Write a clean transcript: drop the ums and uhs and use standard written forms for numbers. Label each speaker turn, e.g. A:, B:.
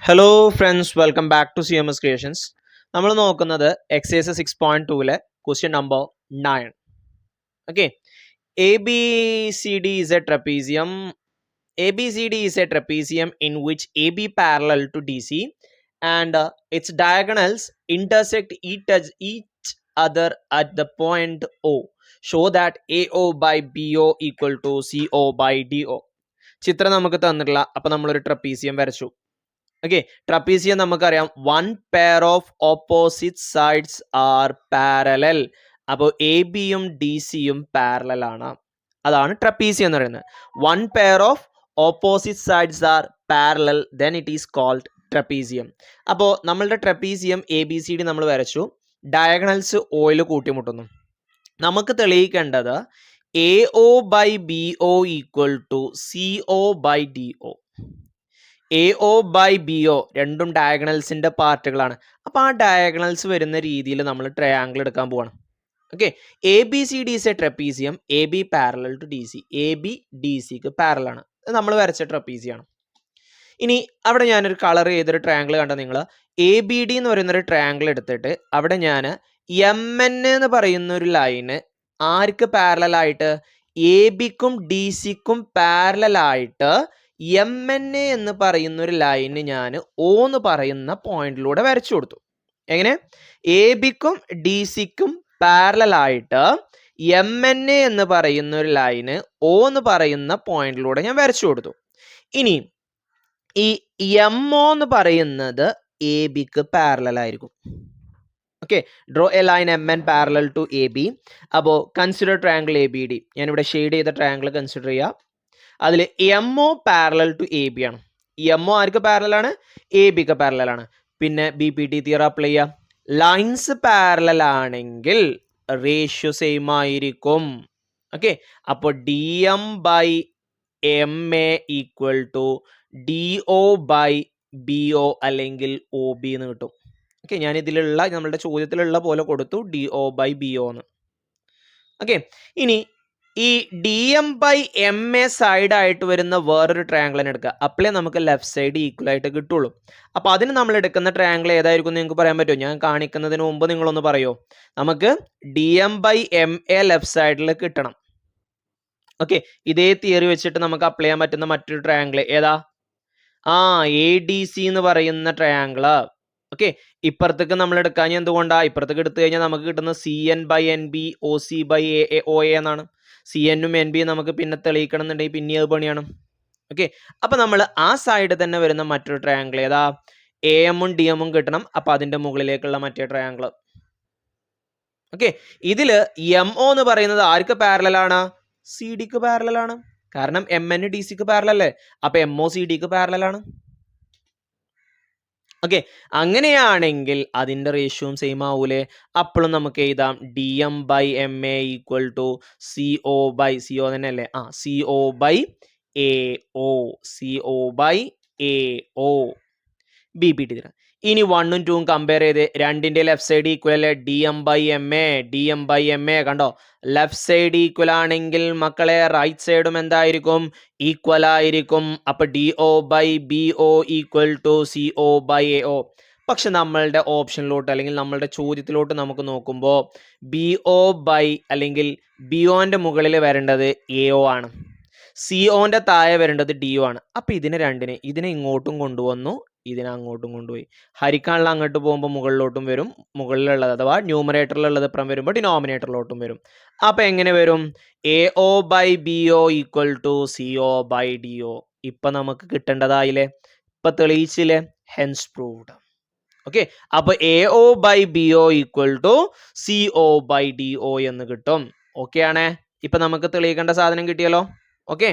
A: Hello friends, welcome back to CMS creations. നമ്മൾ നോക്കുന്നത് exercise 6.2 question number 9. Okay, ABCD is a trapezium. ABCD is a trapezium in which AB parallel to DC and its diagonals intersect each other at the point O. Show that AO by BO equal to CO by DO. ചിത്രം നമുക്ക് തന്നിട്ടില്ല, അപ്പോൾ നമ്മളൊരു trapezium വരച്ചു. Okay, trapezium നമുക്കറിയാം, one pair of opposite sides are parallel. അപ്പോൾ a ബിയും d സിയും പാരലൽ ആണ്. അതാണ് ട്രപ്പീസിയം എന്ന് പറയുന്നത്. One pair of opposite sides are parallel, then it is called trapezium. അപ്പോൾ നമ്മളുടെ ട്രപ്പീസിയം ABCD നമ്മൾ വരച്ചു, ഡയഗണൽസ് ഓയിൽ കൂട്ടിമുട്ടുന്നു. നമുക്ക് തെളിയിക്കേണ്ടത് AO by BO equal to CO by DO. AO by BO രണ്ടും ഡയഗണൽസിന്റെ പാർട്ടുകളാണ്. അപ്പോൾ ആ ഡയഗണൽസ് വരുന്ന രീതിയിൽ നമ്മൾ ട്രയാങ്കിൾ എടുക്കാൻ പോവാണ്. Okay, ABCD is a trapezium, AB parallel to DC. AB DCക്ക് പാരലൽ ആണ്. നമ്മൾ വരച്ച ട്രപ്പീസിയാണ്. ഇനി അവിടെ ഞാനൊരു കളർ ചെയ്തൊരു ട്രയാങ്കിൾ കണ്ട നിങ്ങൾ ABD എന്ന് പറയുന്നൊരു ട്രയാങ്കിൾ എടുത്തിട്ട് അവിടെ ഞാൻ MN എന്ന് പറയുന്ന ഒരു ലൈന് ആർക്ക് പാരലൽ ആയിട്ട്, ABക്കും DCക്കും പാരലൽ ആയിട്ട് MNA എന്ന് പറയുന്ന ഒരു ലൈന് ഞാൻ O എന്ന് പറയുന്ന പോയിന്റിലൂടെ വരച്ചു കൊടുത്തു. എങ്ങനെ? ABക്കും DCക്കും പാരലൽ ആയിട്ട് MNA എന്ന് പറയുന്ന ഒരു ലൈന് O എന്ന് പറയുന്ന പോയിന്റിലൂടെ ഞാൻ വരച്ചു കൊടുത്തു. ഇനി ഈ MO എന്ന് പറയുന്നത് ABക്ക് പാരലൽ ആയിരിക്കും. Okay, draw a line MN parallel to AB. അപ്പോൾ കൺസിഡർ ട്രയാങ്കിൾ ABD. ഞാനിവിടെ ഷെയ്ഡ് ചെയ്ത ട്രയാങ്കിൾ കൺസിഡർ ചെയ്യാം. അതിൽ MO പാരലൽ ടു AB ആണ്. MO ആർക്ക് പാരലൽ ആണ്? ABക്ക് പാരലൽ ആണ്. പിന്നെ BPT തിയറം അപ്ലൈ ചെയ്യാം. ലൈൻസ് പാരലൽ ആണെങ്കിൽ റേഷ്യോ സെയിം ആയിരിക്കും. ഓക്കെ, അപ്പോൾ DM by MA equal to DO by BO അല്ലെങ്കിൽ OB എന്ന് കിട്ടും. ഓക്കെ, ഞാൻ ഇതിലുള്ള നമ്മളുടെ ചോദ്യത്തിലുള്ള പോലെ കൊടുത്തു DO ബൈ BO എന്ന്. ഓക്കെ, ഇനി ഈ DM ബൈ MA സൈഡ് ആയിട്ട് വരുന്ന വേറൊരു ട്രയാങ്കിളിനെ എടുക്കുക. അപ്പോഴേ നമുക്ക് ലെഫ്റ്റ് സൈഡ് ഈക്വൽ ആയിട്ട് കിട്ടുള്ളൂ. അപ്പോൾ അതിന് നമ്മൾ എടുക്കുന്ന ട്രയാങ്കിൾ ഏതായിരിക്കും എന്ന് നിങ്ങൾക്ക് പറയാൻ പറ്റുമോ? ഞാൻ കാണിക്കുന്നതിന് മുമ്പ് നിങ്ങളൊന്ന് പറയോ. നമുക്ക് DM ബൈ MA ലെഫ്റ്റ് സൈഡിൽ കിട്ടണം. ഓക്കെ, ഇതേ തിയറി വെച്ചിട്ട് നമുക്ക് അപ്ലൈ ചെയ്യാൻ പറ്റുന്ന മറ്റൊരു ട്രയാങ്കിൾ ഏതാ? ADC എന്ന് പറയുന്ന ട്രയാങ്കിള്. ഓക്കെ, ഇപ്പുറത്തേക്ക് നമ്മൾ എടുക്കാൻ എന്തുകൊണ്ടാണ്? ഇപ്പുറത്തേക്ക് എടുത്തു കഴിഞ്ഞാൽ നമുക്ക് കിട്ടുന്നത് CN by NB OC by OA എന്നാണ്. CNഉം NBയും നമുക്ക് പിന്നെ തെളിയിക്കണം എന്നുണ്ടെങ്കിൽ പിന്നെ അത് പണിയാണ്. ഓക്കെ, അപ്പം നമ്മൾ ആ സൈഡ് തന്നെ വരുന്ന മറ്റൊരു ട്രയാങ്കിൾ ഏതാ? AMഉം DMഉം കിട്ടണം. അപ്പം അതിൻ്റെ മുകളിലേക്കുള്ള മറ്റേ ട്രയാങ്കിൾ. ഓക്കെ, ഇതിൽ MO എന്ന് പറയുന്നത് ആർക്ക് പാരലലാണ്? CDക്ക് പാരലലാണ്. കാരണം MN DCക്ക് പാരലല്ലേ. അപ്പം MO CDക്ക് പാരലലാണ്. ഓക്കെ, അങ്ങനെയാണെങ്കിൽ അതിൻ്റെ റേഷ്യോയും സെയിം ആവൂലേ? അപ്പോഴും നമുക്ക് എഴുതാം DM by MA equal to CO by CO തന്നെയല്ലേ? CO by AO. CO by AO. BPT തരാം. ഇനി 1ഉം 2ഉം കമ്പയർ ചെയ്ത് രണ്ടിൻ്റെ ലെഫ്റ്റ് സൈഡ് ഈക്വൽ അല്ലേ? DM ബൈ MA കണ്ടോ? ലെഫ്റ്റ് സൈഡ് ഈക്വൽ ആണെങ്കിൽ മക്കളെ റൈറ്റ് സൈഡും എന്തായിരിക്കും? ഈക്വൽ ആയിരിക്കും. അപ്പോൾ DO by BO equal to CO by AO. പക്ഷെ നമ്മളുടെ ഓപ്ഷനിലോട്ട് അല്ലെങ്കിൽ നമ്മളുടെ ചോദ്യത്തിലോട്ട് നമുക്ക് നോക്കുമ്പോൾ BO ബൈ അല്ലെങ്കിൽ BOൻ്റെ മുകളിൽ വരേണ്ടത് AO ആണ്, COൻ്റെ താഴെ വരേണ്ടത് DO ആണ്. അപ്പോൾ ഇതിനെ ഇങ്ങോട്ടും കൊണ്ടുവന്നു, ഇതിനെ അങ്ങോട്ടും കൊണ്ടുപോയി. ഹരിക്കാനുള്ള അങ്ങോട്ട് പോകുമ്പോൾ മുകളിലോട്ടും വരും, മുകളിലുള്ളത് അഥവാ ന്യൂമറേറ്ററിലുള്ളത് ഇപ്പുറം വരുമ്പോൾ ഡിനോമിനേറ്ററിലോട്ടും വരും. അപ്പം എങ്ങനെ വരും? AO by BO equal to CO by DO. ഇപ്പം നമുക്ക് കിട്ടേണ്ടതായില്ലേ? ഇപ്പം തെളിയിച്ചില്ലേ? Hence proved. ഓക്കെ, അപ്പോൾ AO by BO equal to CO by DO എന്ന് കിട്ടും. ഓക്കെ ആണേ? ഇപ്പം നമുക്ക് തെളിയിക്കേണ്ട സാധനം കിട്ടിയല്ലോ. ഓക്കെ.